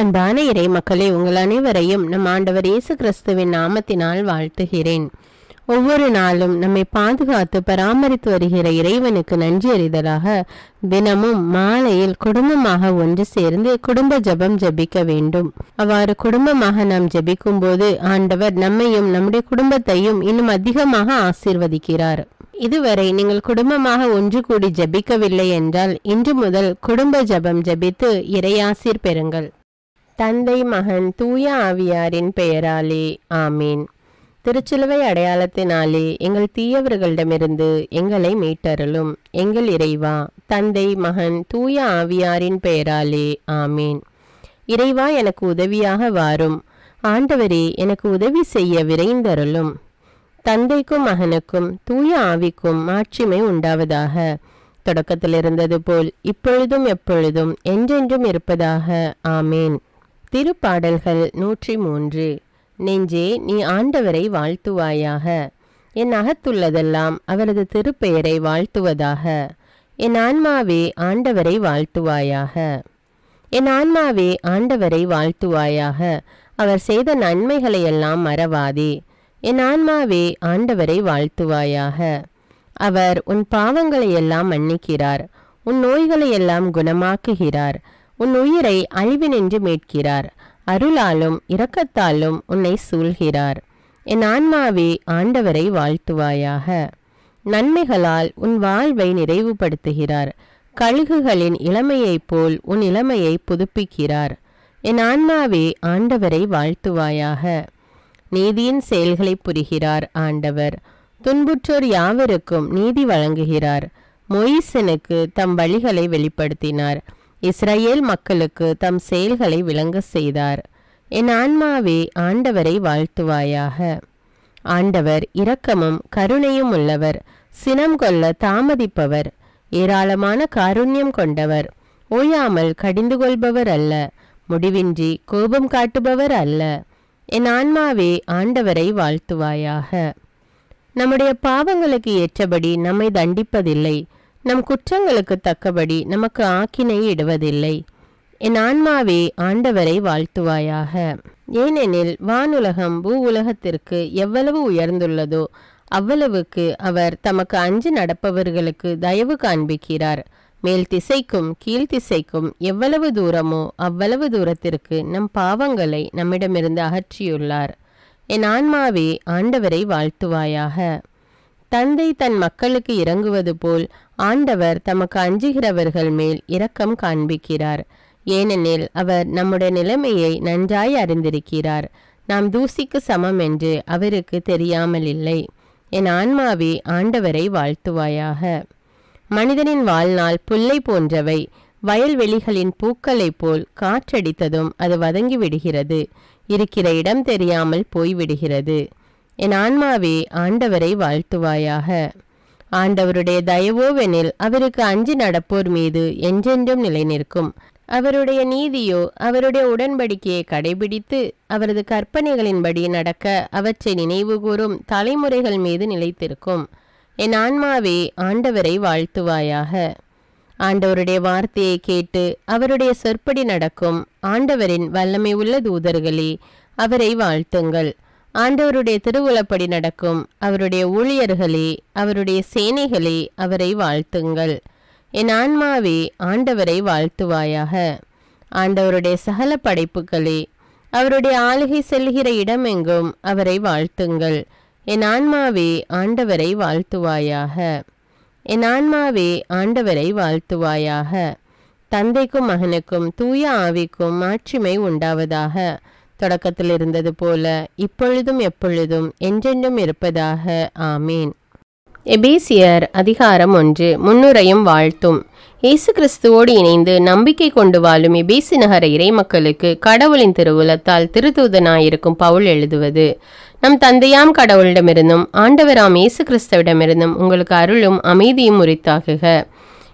அன்பான இறை மக்களே, உங்கள் அனைவரையும் நம் ஆண்டவர் இயேசு கிறிஸ்துவின் நாமத்தினால் வாழ்த்துகிறேன். ஒவ்வொரு நாளும் நம்மை பாதுகாத்து பராமரித்து வருகிற இறைவனுக்கு நன்றி அறிதலாக தினமும் மாலையில் குடும்பமாக ஒன்று சேர்ந்து குடும்ப ஜெபம் ஜெபிக்க வேண்டும். அவ்வாறு குடும்பமாக நாம் ஜெபிக்கும் போது ஆண்டவர் நம்மையும் நம்முடைய குடும்பத்தையும் இன்னும் அதிகமாக ஆசீர்வதிக்கிறார். இதுவரை நீங்கள் குடும்பமாக ஒன்று கூடி ஜெபிக்கவில்லை என்றால் இன்று முதல் குடும்ப ஜெபம் ஜெபித்து இறையாசீர் பெறுங்கள். தந்தை, மகன், தூய ஆவியாரின் பெயராலே ஆமீன். திருச்சிலுவை அடையாளத்தினாலே எங்கள் தீயவர்களிடமிருந்து எங்களை மீட்டருளும். எங்கள் இறைவா, தந்தை, மகன், தூய ஆவியாரின் பெயராலே ஆமீன். இறைவா, எனக்கு உதவியாக வாரும். ஆண்டவரே, எனக்கு உதவி செய்ய விரைந்தருளும். தந்தைக்கும் மகனுக்கும் தூய ஆவிக்கும் மாட்சிமை உண்டாவதாக. தொடக்கத்தில் இருந்தது போல் இப்பொழுதும் எப்பொழுதும் என்றென்றும் இருப்பதாக ஆமேன். திருப்பாடல்கள் 103. நெஞ்சே, நீ ஆண்டவரை வாழ்த்துவாயாக. என் அகத்துள்ளதெல்லாம் அவரது திருப்பெயரை வாழ்த்துவதாக. என் ஆன்மாவே ஆண்டவரை வாழ்த்துவாயாக. என் ஆன்மாவே ஆண்டவரை வாழ்த்துவாயாக. அவர் செய்த நன்மைகளையெல்லாம் மறவாதே. என் ஆன்மாவே ஆண்டவரை வாழ்த்துவாயாக. அவர் உன் பாவங்களையெல்லாம் மன்னிக்கிறார், உன் நோய்களையெல்லாம் குணமாக்குகிறார், உன் உயிரை அழிவினின்று மீட்கிறார், அருளாலும் இரக்கத்தாலும் உன்னை சூழ்கிறார். என் ஆன்மாவே ஆண்டவரை வாழ்த்துவாயாக. நன்மைகளால் உன் வாழ்வை நிறைவுபடுத்துகிறார், கழுகுகளின் இளமையைப் போல் உன் இளமையை புதுப்பிக்கிறார். என் ஆன்மாவே ஆண்டவரை வாழ்த்துவாயாக. நீதியின் செயல்களை புரிகிறார் ஆண்டவர், துன்புற்றோர் யாவருக்கும் நீதி வழங்குகிறார். மோயிசனுக்கு தம் வழிகளை வெளிப்படுத்தினார், இஸ்ரவேல் மக்களுக்கு தம் செயல்களை விளங்க செய்தார். என் ஆன்மாவே ஆண்டவரை வாழ்த்துவாயாக. ஆண்டவர் இரக்கமும் கருணையும் உள்ளவர், சினம் கொள்ள தாமதிப்பவர், ஏராளமான காருண்யம் கொண்டவர், ஓயாமல் கடிந்து கொள்பவர் அல்ல, முடிவின்றி கோபம் காட்டுபவர் அல்ல. என் ஆன்மாவே ஆண்டவரை வாழ்த்துவாயாக. நம்முடைய பாவங்களுக்கு ஏற்றபடி நம்மை தண்டிப்பதில்லை, நம் குற்றங்களுக்கு தக்கபடி நமக்கு ஆக்கினை இடுவதில்லை. என் ஆன்மாவே ஆண்டவரை வாழ்த்துவாயாக. ஏனெனில் வானுலகம் பூ உலகத்திற்கு எவ்வளவு உயர்ந்துள்ளதோ அவ்வளவுக்கு அவர் தமக்கு அஞ்சு நடப்பவர்களுக்கு தயவு காண்பிக்கிறார். மேல் திசைக்கும் கீழ்த்திசைக்கும் எவ்வளவு தூரமோ அவ்வளவு தூரத்திற்கு நம் பாவங்களை நம்மிடமிருந்து அகற்றியுள்ளார். என் ஆன்மாவே ஆண்டவரை வாழ்த்துவாயாக. தந்தை தன் மக்களுக்கு இரங்குவது போல் ஆண்டவர் தமக்கு அஞ்சுகிறவர்கள் மேல் இரக்கம் காண்பிக்கிறார். ஏனெனில் அவர் நம்முடைய நிலைமையை நன்றாய் அறிந்திருக்கிறார். நாம் தூசிக்கு சமம் என்று அவருக்கு தெரியாமல் இல்லை. என் ஆன்மாவே ஆண்டவரை வாழ்த்துவாயாக. மனிதனின் வாழ்நாள் புல்லை போன்றவை, வயல்வெளிகளின் பூக்களைப் போல் காற்றடித்ததும் அது வதங்கி விடுகிறது, இருக்கிற இடம் தெரியாமல் போய்விடுகிறது. என் ஆன்மாவே ஆண்டவரை வாழ்த்துவாயாக. ஆண்டவருடைய தயவோவெனில் அவருக்கு அஞ்சி நடப்போர் மீது என்றென்றும் நிலை நிற்கும். அவருடைய நீதியோ அவருடைய உடன்படிக்கையை கடைபிடித்து அவரது கற்பனைகளின்படி நடக்க அவற்றை நினைவுகூரும் தலைமுறைகள் மீது நிலைத்திருக்கும். என் ஆன்மாவே ஆண்டவரை வாழ்த்துவாயாக. ஆண்டவருடைய வார்த்தையை கேட்டு அவருடைய சொற்படி நடக்கும் ஆண்டவரின் வல்லமை உள்ள தூதர்களே, அவரை வாழ்த்துங்கள். ஆண்டவருடைய திருவுளப்படி நடக்கும் அவருடைய ஊழியர்களே, அவருடைய சேனைகளே, அவரை வாழ்த்துங்கள். என் ஆன்மாவே ஆண்டவரை வாழ்த்துவாயாக. ஆண்டவருடைய சகல படைப்புகளே, அவருடைய ஆளுகை செல்கிற இடமெங்கும் அவரை வாழ்த்துங்கள். என் ஆன்மாவே ஆண்டவரை வாழ்த்துவாயாக. என் ஆன்மாவே ஆண்டவரை வாழ்த்துவாயாக. தந்தைக்கும் மகனுக்கும் தூய ஆவிக்கும் மாட்சிமை உண்டாவதாக. தொடக்கத்தில் இருந்தது போல இப்பொழுதும் எப்பொழுதும் என்றென்றும் இருப்பதாக ஆமீன். எபேசியர் அதிகாரம் 1. முன்னுரையும் வாழ்த்தும். இயேசு கிறிஸ்துவோடு இணைந்து நம்பிக்கை கொண்டு வாழும் எபேசி நகர இறை மக்களுக்கு கடவுளின் திருவுலத்தால் திருத்தூதனாயிருக்கும் பவுல் எழுதுவது. நம் தந்தையாம் கடவுளிடமிருந்தும் ஆண்டவராம் இயேசு கிறிஸ்துவிடமிருந்தும் உங்களுக்கு அருளும் அமைதியும் உரித்தாகுக.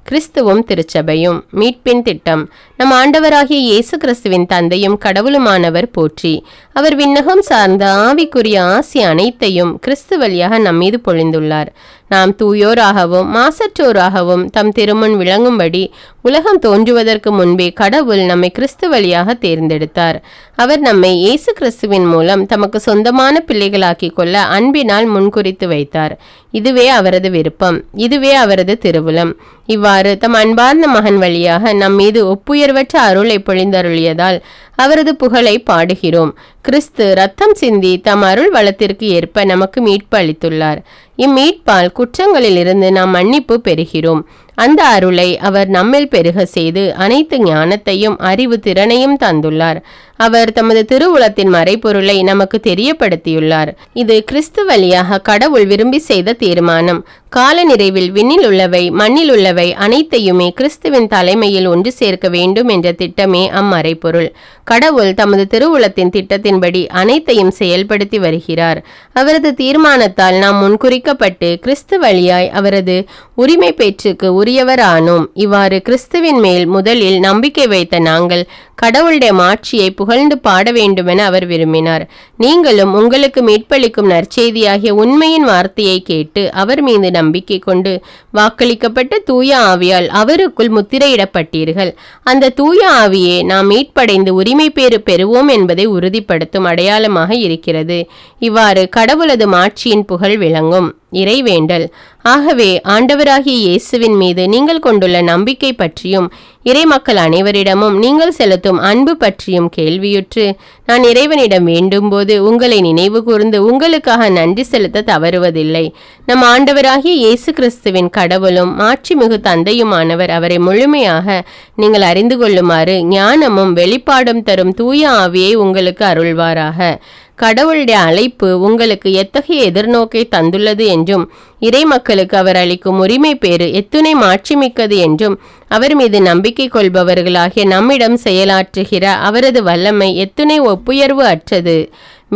கிறிஸ்துவும் திருச்சபையும் மீட்பின் திட்டம். நம் ஆண்டவராகிய இயேசு கிறிஸ்துவின் தந்தையும் கடவுளுமானவர் போற்றி. அவர் விண்ணகம் சார்ந்த ஆவிக்குரிய ஆசி அனைத்தையும் கிறிஸ்து வழியாக நம்மீது பொழிந்துள்ளார். நாம் தூயோராகவும் மாசற்றோராகவும் தம் திருமுன் விளங்கும்படி உலகம் தோன்றுவதற்கு முன்பே கடவுள் நம்மை கிறிஸ்து வழியாக தேர்ந்தெடுத்தார். அவர் நம்மை இயேசு கிறிஸ்துவின் மூலம் தமக்கு சொந்தமான பிள்ளைகளாக்கி கொள்ள அன்பினால் முன்குறித்து வைத்தார். இதுவே அவரது விருப்பம், இதுவே அவரது திருவுளம். இவ்வாறு தம் அன்பார்ந்த மகன் வழியாக நம் மீது ஒப்புயர்வற்ற அருளை பொழிந்தருளியதால் அவரது புகழை பாடுகிறோம். கிறிஸ்து ரத்தம் சிந்தி தம் அருள் வளத்திற்கு ஏற்ப நமக்கு மீட்பு அளித்துள்ளார். இம்மீட்பால் குற்றங்களிலிருந்து நாம் மன்னிப்பு பெறுகிறோம். அந்த அருளை அவர் நம்மில் பெருக செய்து அனைத்து ஞானத்தையும் அறிவு திறனையும் தந்துள்ளார். அவர் தமது திருவுளத்தின் மறைபொருளை நமக்கு தெரியப்படுத்தியுள்ளார். இது கிறிஸ்து வழியாக கடவுள் விரும்பி செய்த தீர்மானம். கால நிறைவில் விண்ணில் உள்ளவை மண்ணில் உள்ளவை அனைத்தையுமே கிறிஸ்துவின் தலைமையில் ஒன்று சேர்க்க வேண்டும் என்ற திட்டமே அம்மறைபொருள். கடவுள் தமது திருவுளத்தின் திட்டத்தின்படி அனைத்தையும் செயல்படுத்தி வருகிறார். அவரது தீர்மானத்தால் நாம் முன்குறிக்கப்பட்டு கிறிஸ்து வழியாய் அவரது உரிமை பேச்சுக்கு உரியவர் ஆனோம். இவ்வாறு கிறிஸ்துவின் மேல் முதலில் நம்பிக்கை வைத்த நாங்கள் கடவுளுடைய மாட்சியை புகழ்ந்து பாட வேண்டுமென அவர் விரும்பினார். நீங்களும் உங்களுக்கு மீட்பளிக்கும் நற்செய்தியாகிய உண்மையின் வார்த்தையை கேட்டு அவர் மீது நம்பிக்கை கொண்டு வாக்களிக்கப்பட்ட தூய ஆவியால் அவருக்குள் முத்திரையிடப்பட்டீர்கள். அந்த தூய ஆவியே நாம் மீட்படைந்து உரிமை பேறு பெறுவோம் என்பதை உறுதிப்படுத்தும் அடையாளமாக இருக்கிறது. இவ்வாறு கடவுளது மாட்சியின் புகழ் விளங்கும். இறைவேண்டல். ஆகவே ஆண்டவராகிய இயேசுவின் மீது நீங்கள் கொண்டுள்ள நம்பிக்கை பற்றியும் இறை மக்கள் அனைவரிடமும் நீங்கள் செலுத்தும் அன்பு பற்றியும் கேள்வியுற்று நான் இறைவனிடம் வேண்டும் போது உங்களை நினைவு கூர்ந்து உங்களுக்காக நன்றி செலுத்த தவறுவதில்லை. நம் ஆண்டவராகிய இயேசு கிறிஸ்துவின் கடவுளும் மாட்சிமிகு தந்தையுமானவர் அவரை முழுமையாக நீங்கள் அறிந்து கொள்ளுமாறு ஞானமும் வெளிப்பாடும் தரும் தூய ஆவியை உங்களுக்கு அருள்வாராக. கடவுளுடைய அழைப்பு உங்களுக்கு எத்தகைய எதிர்நோக்கை தந்துள்ளது என்றும் இறை மக்களுக்கு அவர் அளிக்கும் உரிமை பேறு எத்துணை மாட்சிமிக்கது என்றும் அவர் மீது நம்பிக்கை கொள்பவர்களாகிய நம்மிடம் செயலாற்றுகிற அவரது வல்லமை எத்துணை ஒப்புயர்வு அற்றது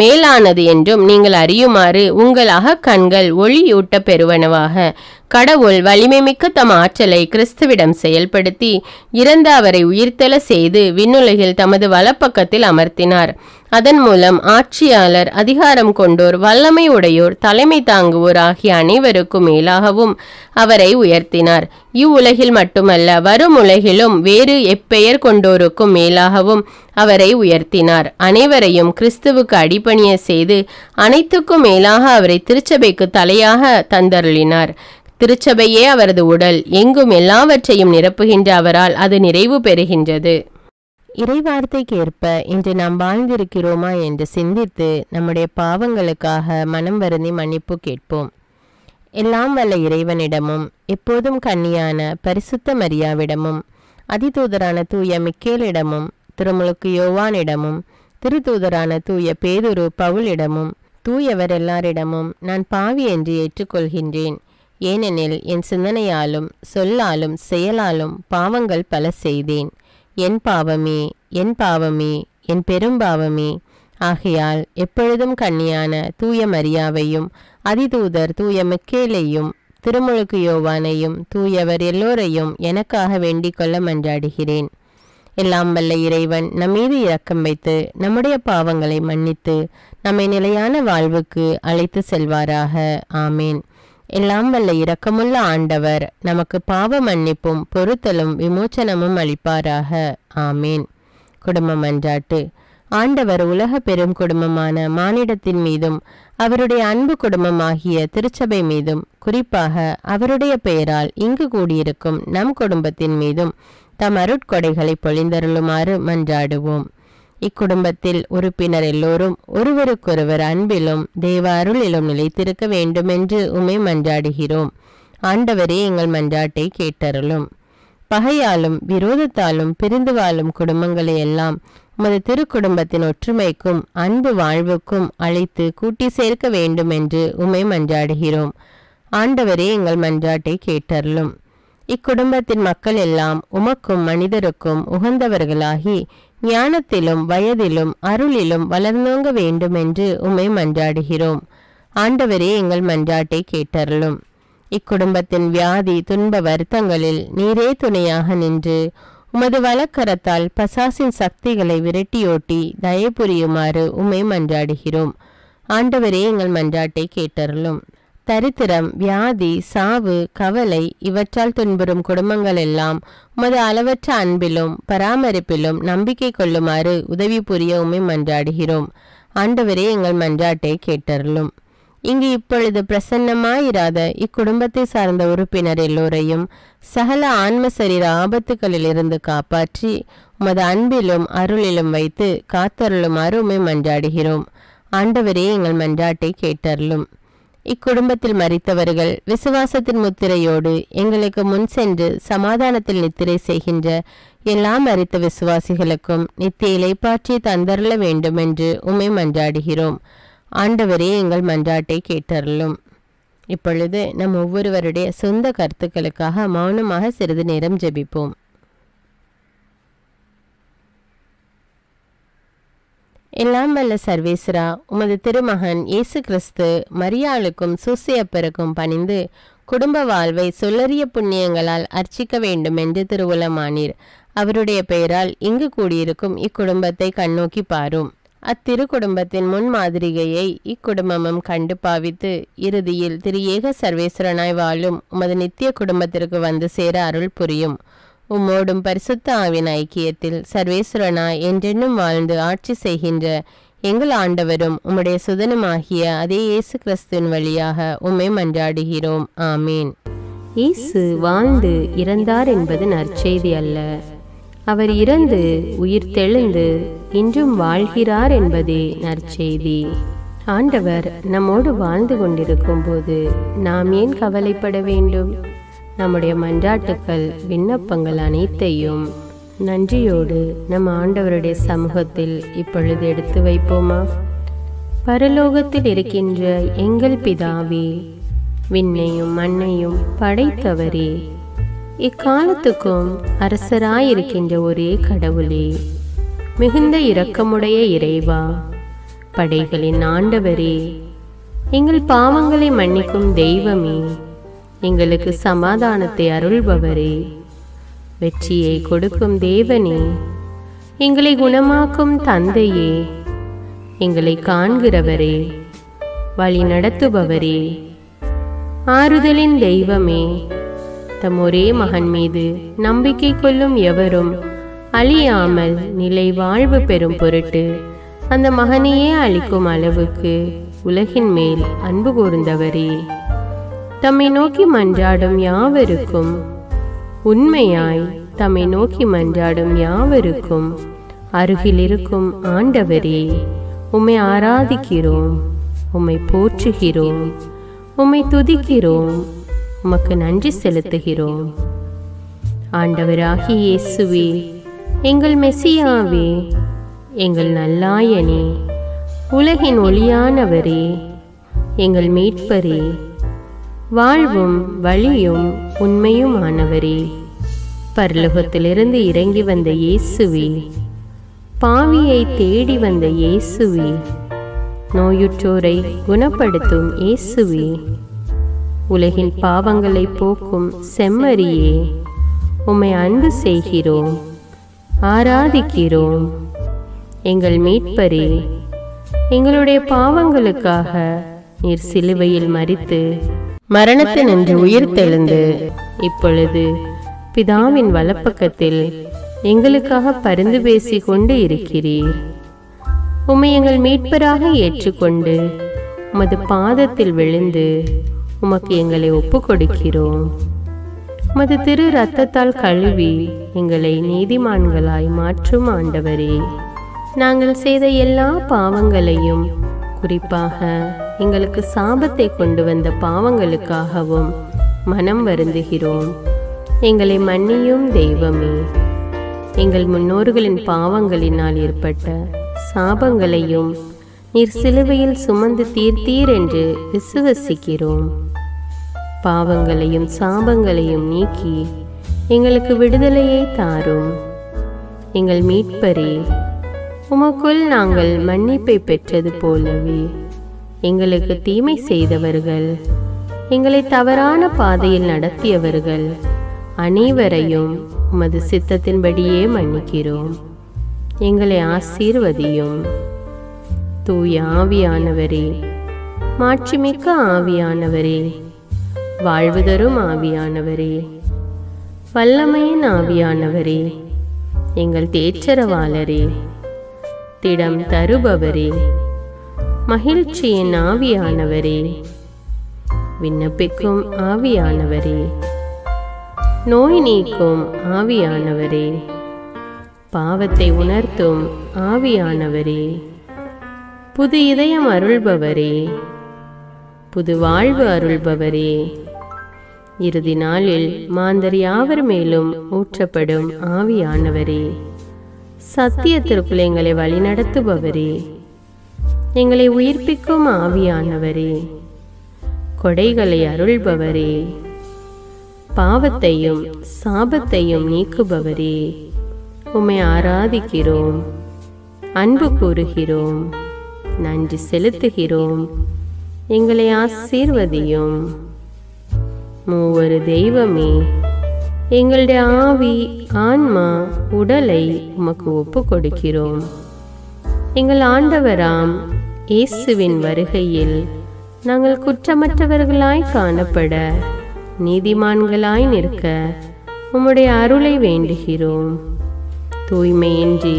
மேலானது என்றும் நீங்கள் அறியுமாறு உங்கள் அகக்கண்கள் ஒளியூட்ட பெறுவனவாக. கடவுள் வலிமை மிக்க தம் ஆற்றலை கிறிஸ்துவிடம் செயல்படுத்தி இறந்த அவரை உயிர்த்தெழ செய்து விண்ணுலகில் தமது வலப்பக்கத்தில் அமர்த்தினார். அதன் மூலம் ஆட்சியாளர், அதிகாரம் கொண்டோர், வல்லமை உடையோர், தலைமை தாங்குவோர் ஆகிய அனைவருக்கும் மேலாகவும் அவரை உயர்த்தினார். இவ்வுலகில் மட்டுமல்ல வரும் உலகிலும் வேறு எப்பெயர் கொண்டோருக்கும் மேலாகவும் அவரை உயர்த்தினார். அனைவரையும் கிறிஸ்துவுக்கு அடிபணிய செய்து அனைத்துக்கும் மேலாக அவரை திருச்சபைக்கு தலையாக தந்தருளினார். திருச்சபையே அவரது உடல். எங்கும் எல்லாவற்றையும் நிரப்புகின்ற அவரால் அது நிறைவு பெறுகின்றது. இறைவார்த்தைக்கு ஏற்ப இன்று நாம் வாழ்ந்திருக்கிறோமா என்று சிந்தித்து நம்முடைய பாவங்களுக்காக மனம் வருந்தி மன்னிப்பு கேட்போம். எல்லாம் வல்ல இறைவனிடமும் எப்போதும் கன்னியான பரிசுத்த மரியாவிடமும் அதிதூதரான தூய மிக்கேலிடமும் திருமுழுக்கு யோவானிடமும் திருத்தூதரான தூய பேதுரு பவுலிடமும் தூயவர் எல்லாரிடமும் நான் பாவி என்று ஏற்றுக்கொள்கின்றேன். ஏனெனில் என் சிந்தனையாலும் சொல்லாலும் செயலாலும் பாவங்கள் பல செய்தேன். என் பாவமே, என் பாவமே, என் பெரும்பாவமே. ஆகையால் எப்பொழுதும் கன்னியான தூய மரியாவையும் அதிதூதர் தூய மிக்கேலையும் திருமுழுக்கு யோவானையும் தூயவர் எல்லோரையும் எனக்காக வேண்டிக் கொள்ள மன்றாடுகிறேன். எல்லாம் வல்ல இறைவன் நம்மீது இரக்கம் வைத்து நம்முடைய பாவங்களை மன்னித்து நம்மை நிலையான வாழ்வுக்கு அழைத்து செல்வாராக. ஆமேன். எல்லாம் வல்ல இரக்கமுள்ள ஆண்டவர் நமக்கு பாவ மன்னிப்பும் பொறுத்தலும் விமோச்சனமும் அளிப்பாராக. ஆமேன். குடும்ப மன்றாட்டு. ஆண்டவர் உலக பெரும் குடும்பமான மானிடத்தின் மீதும் அவருடைய அன்பு குடும்பமாகிய திருச்சபை மீதும் குறிப்பாக அவருடைய பெயரால் இங்கு கூடியிருக்கும் நம் குடும்பத்தின் மீதும் தம் அருட்கொடைகளை பொழிந்தருளுமாறு மன்றாடுவோம். இக்குடும்பத்தில் உறுப்பினர் எல்லோரும் ஒருவருக்கொருவர் அன்பிலும் தேவ அருளிலும் நிலைத்திருக்க வேண்டுமென்று உம்மை மன்றாடுகிறோம். ஆண்டவரே எங்கள் மன்றாட்டை கேட்டருளும். பகையாலும் விரோதத்தாலும் பிரிந்து வாழும் குடும்பங்களை எல்லாம் உமது திருக்குடும்பத்தின் ஒற்றுமைக்கும் அன்பு வாழ்வுக்கும் அழைத்து கூட்டி சேர்க்க வேண்டுமென்று உம்மை மன்றாடுகிறோம். ஆண்டவரே எங்கள் மன்றாட்டை கேட்டருளும். இக்குடும்பத்தின் மக்கள் எல்லாம் உமக்கும் மனிதருக்கும் உகந்தவர்களாகி ஞானத்திலும் வயதிலும் அருளிலும் வளர்ந்தோங்க வேண்டுமென்று உம்மை மன்றாடுகிறோம். ஆண்டவரே எங்கள் மன்றாட்டை கேட்டருளும். இக்குடும்பத்தின் வியாதி துன்ப வருத்தங்களில் நீரே துணையாக நின்று உமது வலக்கரத்தால் பசாசின் சக்திகளை விரட்டியோட்டி தயை புரியுமாறு உம்மை மன்றாடுகிறோம். ஆண்டவரே எங்கள் மன்றாட்டை கேட்டருளும். தரித்திரம், வியாதி, சாவு, கவலை இவற்றால் துன்புறும் குடும்பங்கள் எல்லாம் உமது அளவற்ற அன்பிலும் பராமரிப்பிலும் நம்பிக்கை கொள்ளுமாறு உதவி புரிய உம்மை மன்றாடுகிறோம். ஆண்டவரே, எங்கள் மன்றாட்டை கேட்டருளும். இங்கு இப்பொழுது பிரசன்னமாயிராத இக்குடும்பத்தை சார்ந்த உறுப்பினர் எல்லோரையும் சகல ஆன்ம சரீர ஆபத்துகளிலிருந்து காப்பாற்றி உமது அன்பிலும் அருளிலும் வைத்து காத்தருளுமாறு உம்மை மன்றாடுகிறோம். ஆண்டவரே, எங்கள் மன்றாட்டை கேட்டருளும். இக்குடும்பத்தில் மரித்தவர்கள் விசுவாசத்தின் முத்திரையோடு எங்களுக்கு முன் சென்று சமாதானத்தில் நித்திரை செய்கின்ற எல்லா மரித்த விசுவாசிகளுக்கும் நித்திய இளைப்பாற்றி தந்தருள வேண்டும் என்று உம்மை மன்றாடுகிறோம். ஆண்டவரே, எங்கள் மன்றாட்டை கேட்டருளும். இப்பொழுது நம் ஒவ்வொருவருடைய சொந்த கருத்துக்களுக்காக மௌனமாக சிறிது நேரம் ஜெபிப்போம். எல்லாம் வல்ல சர்வேஸ்வரா, உமது திருமகன் இயேசு கிறிஸ்து மரியாளுக்கும் சூசையப்பருக்கும் பணிந்து குடும்ப வாழ்வை சொல்லறிய புண்ணியங்களால் அர்ச்சிக்க வேண்டும் என்று திருவுளமானீர். அவருடைய பெயரால் இங்கு கூடியிருக்கும் இக்குடும்பத்தை கண்ணோக்கி பாரும். அத்திரு குடும்பத்தின் முன் மாதிரிகையை இக்குடும்பமும் கண்டு பாவித்து இறுதியில் திரு ஏக சர்வேஸ்வரனாய் வாழும் உமது நித்திய குடும்பத்திற்கு வந்து சேர அருள் புரியும். உம்மோடும் பரிசுத்த ஆவின் ஐக்கியத்தில் சர்வேஸ்வரனாய் என்றென்னும் வாழ்ந்து ஆட்சி செய்கின்ற எங்கள் ஆண்டவரும் உம்முடைய சுதனுமாகிய அதே இயேசு கிறிஸ்துவின் வழியாக உம்மை மன்றாடுகிறோம். ஆமீன். இயேசு வாழ்ந்து இறந்தார் என்பது நற்செய்தி அல்ல. அவர் இறந்து உயிர் தெழுந்து இன்றும் வாழ்கிறார் என்பதே நற்செய்தி. ஆண்டவர் நம்மோடு வாழ்ந்து கொண்டிருக்கும் போது நாம் ஏன் கவலைப்பட வேண்டும்? நம்முடைய மன்றாட்டுக்கள், விண்ணப்பங்கள் அனைத்தையும் நன்றியோடு நம் ஆண்டவருடைய சமூகத்தில் இப்பொழுது எடுத்து வைப்போமா? பரலோகத்தில் இருக்கின்ற எங்கள் பிதாவே, விண்ணையும் மண்ணையும் படைத்தவரே, இக்காலத்துக்கும் அரசராயிருக்கின்ற ஒரே கடவுளே, மிகுந்த இரக்கமுடைய இறைவா, படைகளின் ஆண்டவரே, எங்கள் பாவங்களை மன்னிக்கும் தெய்வமே, எங்களுக்கு சமாதானத்தை அருள்பவரே, வெற்றியை கொடுக்கும் தேவனே, எங்களை குணமாக்கும் தந்தையே, எங்களை காண்கிறவரே, வழி நடத்துபவரே, ஆறுதலின் தெய்வமே, தம் ஒரே மகன் மீது நம்பிக்கை கொள்ளும் எவரும் அழியாமல் நிலை வாழ்வு பெறும் பொருட்டு அந்த மகனையே அளிக்கும் அளவுக்கு உலகின் மேல் அன்பு கூர்ந்தவரே, தம்மை நோக்கி மன்றாடும் யாவருக்கும், உண்மையாய் தம்மை நோக்கி மன்றாடும் யாவருக்கும் அருகில் இருக்கும் ஆண்டவரே, உம்மை ஆராதிக்கிறோம், உம்மை போற்றுகிறோம், உம்மை துதிக்கிறோம், உமக்கு நன்றி செலுத்துகிறோம். ஆண்டவராகிய இயேசுவே, எங்கள் மெசியாவே, எங்கள் நல்லாயனே, உலகின் ஒளியானவரே, எங்கள் மீட்பரே, வாழ்வும் வழியும் உண்மையுமானவரே, பரலோகத்திலிருந்து இறங்கி வந்த இயேசுவே, பாவியை தேடி வந்த இயேசுவே, நோயுற்றோரை குணப்படுத்தும் இயேசுவே, உலகின் பாவங்களை போக்கும் செம்மறியே, உம்மை அன்பு செய்கிறோம், ஆராதிக்கிறோம். எங்கள் மீட்பரே, எங்களுடைய பாவங்களுக்காக நீர் சிலுவையில் மரித்து மரணத்தினின்று உயிர் தெழுந்து இப்பொழுது பிதாவின் வலப்பக்கத்தில் எங்களுக்காக பரிந்து பேசி கொண்டு இருக்கிறீர். உம்மை எங்கள் மீட்பராக ஏற்றுக்கொண்டு உமது பாதத்தில் விழுந்து உமக்கு எங்களை ஒப்பு கொடுக்கிறோம். உமது திரு இரத்தத்தால் கழுவி எங்களை நீதிமான்களாய் மாற்றும் ஆண்டவரே, நாங்கள் செய்த எல்லா பாவங்களையும், குறிப்பாக எங்களுக்கு சாபத்தை கொண்டு வந்த பாவங்களுக்காகவும் மனம் வருந்துகிறோம். எங்களை மன்னியும் தெய்வமே, எங்கள் முன்னோர்களின் பாவங்களினால் ஏற்பட்ட சாபங்களையும் நீர் சிலுவையில் சுமந்து தீர்த்தீர் என்று விசுவசிக்கிறோம். பாவங்களையும் சாபங்களையும் நீக்கி எங்களுக்கு விடுதலையை தாரும். எங்கள் மீட்பரே, உமக்குள் நாங்கள் மன்னிப்பை பெற்றது போலவே எங்களுக்கு தீமை செய்தவர்கள், எங்களை தவறான பாதையில் நடத்தியவர்கள் அனைவரையும் உமது சித்தத்தின்படியே மன்னிக்கிறோம். எங்களை ஆசீர்வதியும். தூய ஆவியானவரே, மாட்சிமிக்க ஆவியானவரே, வாழ்வு தரும் ஆவியானவரே, வல்லமையின் ஆவியானவரே, எங்கள் தேற்றரவாளரே, திடம் தருபவரே, மகிழ்ச்சியின் ஆவியானவரே, விண்ணப்பிக்கும் ஆவியானவரே, நோய் நீக்கும் ஆவியானவரே, பாவத்தை உணர்த்தும் ஆவியானவரே, புது இதயம் அருள்பவரே, புது வாழ்வு அருள்பவரே, இறுதி நாளில் மாந்தர் யாவர் மேலும் ஊற்றப்படும் ஆவியானவரே, சத்தியத்திற்குள் எங்களை வழிநடத்துபவரே, எங்களை உயிர்ப்பிக்கும் ஆவியானவரே, கொடைகளை அருள்பவரே, பாவத்தையும் சாபத்தையும் நீக்குபவரே, உம்மை ஆராதிக்கிறோம், அன்பு கூறுகிறோம், நன்றி செலுத்துகிறோம். எங்களை ஆசீர்வதியும். மூவரு தெய்வமே, எங்களுடைய ஆவி ஆன்மா உடலை உமக்கு ஒப்பு கொடுக்கிறோம். எங்கள் ஆண்டவராம் இயேசுவின் வருகையில் நாங்கள் குற்றமற்றவர்களாய் காணப்பட, நீதிமான்களாய் நிற்க உம்முடைய அருளை வேண்டுகிறோம். தூய்மையின்றி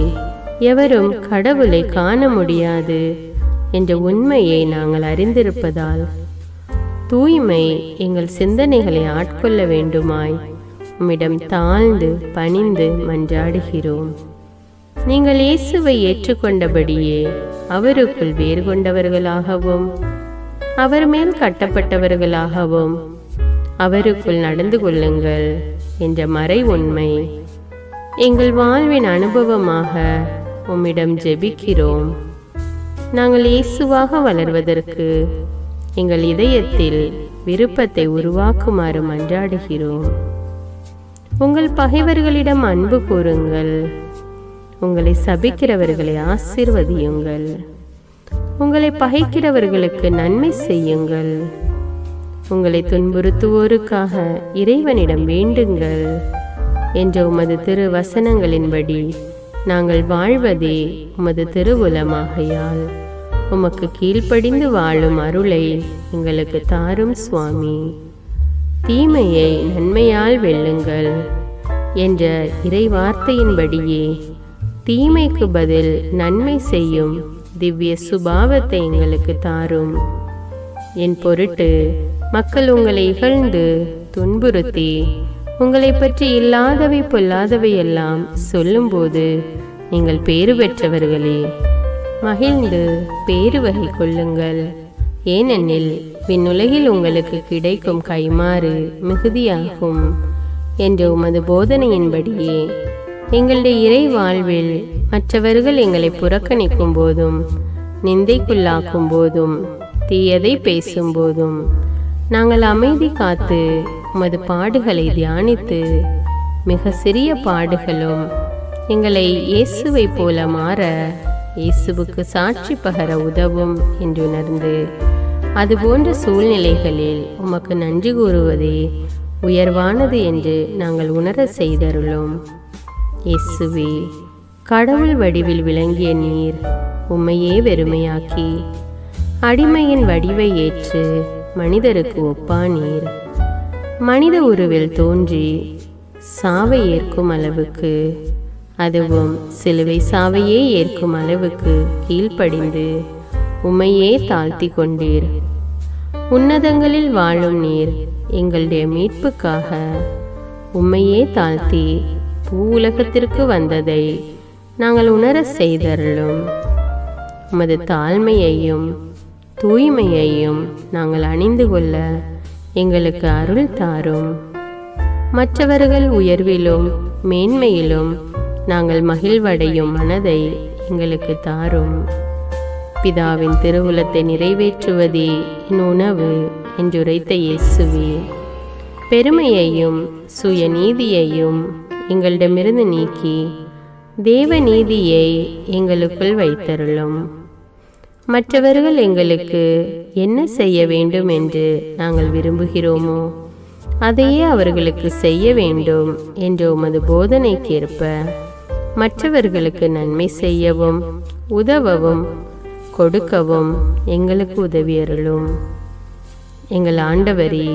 எவரும் கடவுளை காண முடியாது என்ற உண்மையை நாங்கள் அறிந்திருப்பதால் தூய்மை எங்கள் சிந்தனைகளை ஆட்கொள்ள வேண்டுமாய் உம்மிடம் தாழ்ந்து பணிந்து மன்றாடுகிறோம். நீங்கள் இயேசுவை ஏற்றுக்கொண்டபடியே அவருக்குள் வேறு கொண்டவர்களாகவும் அவர் மேல் கட்டப்பட்டவர்களாகவும் அவருக்குள் நடந்து கொள்ளுங்கள் என்ற மறை உண்மை எங்கள் வாழ்வின் அனுபவமாக உம்மிடம் ஜெபிக்கிறோம். நாங்கள் இயேசுவாக வளர்வதற்கு எங்கள் இதயத்தில் விருப்பத்தை உருவாக்குமாறு மன்றாடுகிறோம். உங்கள் பகைவர்களிடம் அன்பு கூறுங்கள், உங்களை சபிக்கிறவர்களை ஆசீர்வதியுங்கள், உங்களை பகைக்கிறவர்களுக்கு நன்மை செய்யுங்கள், உங்களை துன்புறுத்துவோருக்காக இறைவனிடம் வேண்டுங்கள் என்ற உமது திரு வசனங்களின்படி நாங்கள் வாழ்வதே உமது திருவுலமாகையால் உமக்கு கீழ்ப்படிந்து வாழும் அருளை எங்களுக்கு தாரும் சுவாமி. தீமையை நன்மையால் வெல்லுங்கள் என்ற இறை வார்த்தையின்படியே தீமைக்கு பதில் நன்மை செய்யும் திவ்ய சுபாவத்தை எங்களுக்கு தாரும். என் பொருட்டு மக்கள் உங்களை இகழ்ந்து துன்புறுத்தி உங்களை பற்றி இல்லாதவை பொல்லாதவை எல்லாம் சொல்லும்போது நீங்கள் பேறு பெற்றவர்களே, மகிழ்ந்து பேறு வகை கொள்ளுங்கள். ஏனெனில் விண்ணுலகில் உங்களுக்கு கிடைக்கும் கைமாறு மிகுதியாகும் என்ற உமது போதனையின்படியே எங்களுடைய இறை வாழ்வில் மற்றவர்கள் எங்களை புறக்கணிக்கும் போதும் நிந்தைக்குள்ளாக்கும் போதும் தீயதை பேசும் போதும் நாங்கள் அமைதி காத்து உமது பாடுகளை தியானித்து மிக சிறிய பாடுகளும் எங்களை இயேசுவை போல மாற இயேசுவுக்கு சாட்சி பகர உதவும் என்று உணர்ந்து அதுபோன்ற சூழ்நிலைகளில் உமக்கு நன்றி கூறுவதே உயர்வானது என்று நாங்கள் உணர செய்தருளும். இயேசுவே, கடவுள் வடிவில் விளங்கிய நீர் உம்மையே வெறுமையாக்கி அடிமையின் வடிவை ஏற்று மனிதருக்கு ஒப்பானீர். மனித உருவில் தோன்றி சாவை ஏற்கும் அளவுக்கு, அதுவும் சிலுவை சாவையே ஏற்கும் அளவுக்கு கீழ்ப்படிந்து உம்மையே தாழ்த்தி கொண்டீர். உன்னதங்களில் வாழும் நீர் எங்களுடைய மீட்புக்காக உம்மையே தாழ்த்தி பூ உலகத்திற்கு வந்ததை நாங்கள் உணர செய்தருளும். உமது தாழ்மையையும் தூய்மையையும் நாங்கள் அணிந்து கொள்ள எங்களுக்கு அருள் தாரும். மற்றவர்கள் உயர்விலும் மேன்மையிலும் நாங்கள் மகிழ்வடையும் மனதை எங்களுக்கு தாரும். பிதாவின் திருவுலத்தை நிறைவேற்றுவதே என் உணவு என்றுரைத்த இயேசுவே, பெருமையையும் சுயநீதியையும் எங்களிடமிருந்து நீக்கி தேவ நீதியை எங்களுக்குள் வைத்தருளும். மற்றவர்கள் எங்களுக்கு என்ன செய்ய வேண்டும் என்று நாங்கள் விரும்புகிறோமோ அதையே அவர்களுக்கு செய்ய வேண்டும் என்ற உமது போதனைக்கேற்ப மற்றவர்களுக்கு நன்மை செய்யவும் உதவவும் கொடுக்கவும் எங்களுக்கு உதவியருளும். எங்கள் ஆண்டவரே,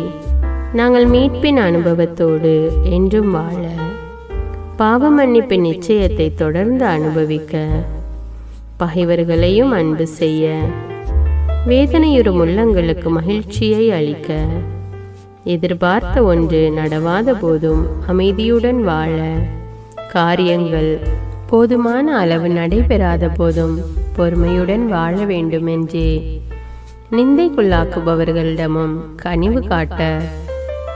நாங்கள் மீட்பின் அனுபவத்தோடு என்றும் வாழ, பாவ மன்னிப்பின் நிச்சயத்தை தொடர்ந்து அனுபவிக்க, பகைவர்களையும் அன்பு செய்ய, வேதனையுறும் உள்ளங்களுக்கு மகிழ்ச்சியை அளிக்க, எதிர்பார்த்த ஒன்று நடவாத போதும் அமைதியுடன் வாழ, காரியங்கள் போதுமான அளவு நடைபெறாத போதும் பொறுமையுடன் வாழ வேண்டுமென்றே நிந்தைக்குள்ளாக்குபவர்களிடமும் கனிவு காட்ட,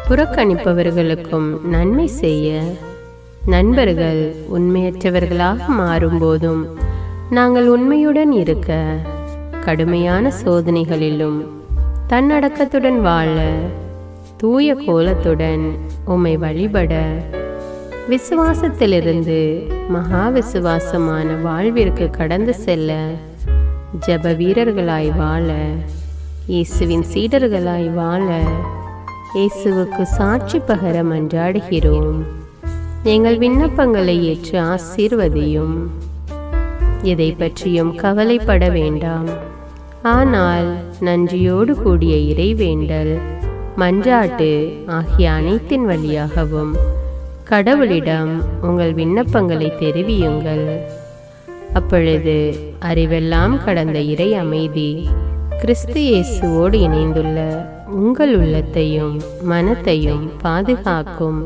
புறக்கணிப்பவர்களுக்கும் நன்மை செய்ய, நண்பர்கள் உண்மையற்றவர்களாக மாறும்போதும் நாங்கள் உண்மையுடன் இருக்க, கடுமையான சோதனைகளிலும் தன்னடக்கத்துடன் வாழ, தூய கோலத்துடன் உம்மை வழிபட, விசுவாசத்திலிருந்து மகா விசுவாசமான வாழ்விற்கு கடந்து செல்ல, ஜப வீரர்களாய் வாழ, இயேசுவின் சீடர்களாய் வாழ, இயேசுவுக்கு சாட்சி பகர மன்றாடுகிறோம். எங்கள் விண்ணப்பங்களை ஏற்று ஆசீர்வதியும். எதை பற்றியும் கவலைப்பட வேண்டாம். ஆனால் நன்றியோடு கூடிய இறைவேண்டல், மன்றாட்டு ஆகிய அனைத்தின் வழியாகவும் கடவுளிடம் உங்கள் விண்ணப்பங்களை தெரிவியுங்கள். அப்பொழுது அறிவெல்லாம் கடந்த இறை அமைதி கிறிஸ்து இயேசுவோடு இணைந்துள்ள உங்கள் உள்ளத்தையும் மனத்தையும் பாதுகாக்கும்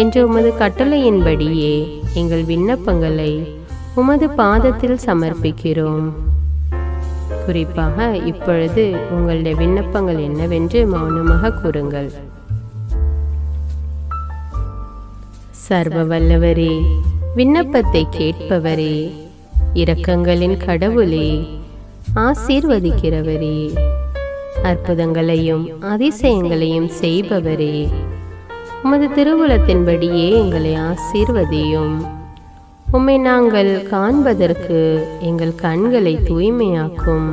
என்ற உமது கட்டளையின்படியே எங்கள் விண்ணப்பங்களை உமது பாதத்தில் சமர்ப்பிக்கிறோம். குறிப்பாக இப்பொழுது உங்களுடைய விண்ணப்பங்கள் என்னவென்று மௌனமாக கூறுங்கள். சர்வ வல்லவரே, விண்ணப்பத்தை கேட்பவரே, இரக்கங்களின் கடவுளே, ஆசீர்வதிக்கிறவரே, அற்புதங்களையும் அதிசயங்களையும் செய்பவரே, உமது திருவுளத்தின்படியே எங்களை ஆசீர்வதியும். உம்மை நாங்கள் காண்பதற்கு எங்கள் கண்களை தூய்மையாக்கும்.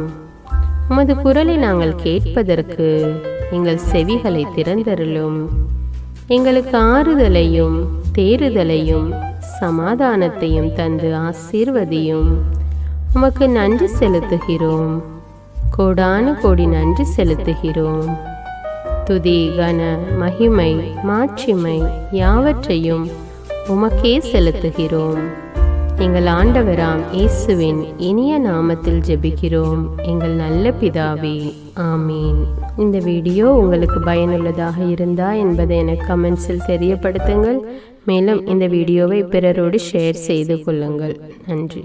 உமது குரலை நாங்கள் கேட்பதற்கு எங்கள் செவிகளை திறந்தருளும். எங்களுக்கு ஆறுதலையும் தேறுதலையும் சமாதானத்தையும் தந்து ஆசீர்வதியும். உமக்கு நன்றி செலுத்துகிறோம். கோடான கோடி நன்றி செலுத்துகிறோம். துதி, கன, மகிமை, மாட்சிமை யாவற்றையும் உமக்கே செலுத்துகிறோம். எங்கள் ஆண்டவராம் இயேசுவின் இனிய நாமத்தில் ஜெபிக்கிறோம் எங்கள் நல்ல பிதாவே, ஆமீன். இந்த வீடியோ உங்களுக்கு பயனுள்ளதாக இருந்தா என்பதை எனக்கு கமெண்ட்ஸில் தெரியப்படுத்துங்கள். மேலும் இந்த வீடியோவை பிறரோடு ஷேர் செய்து கொள்ளுங்கள். நன்றி.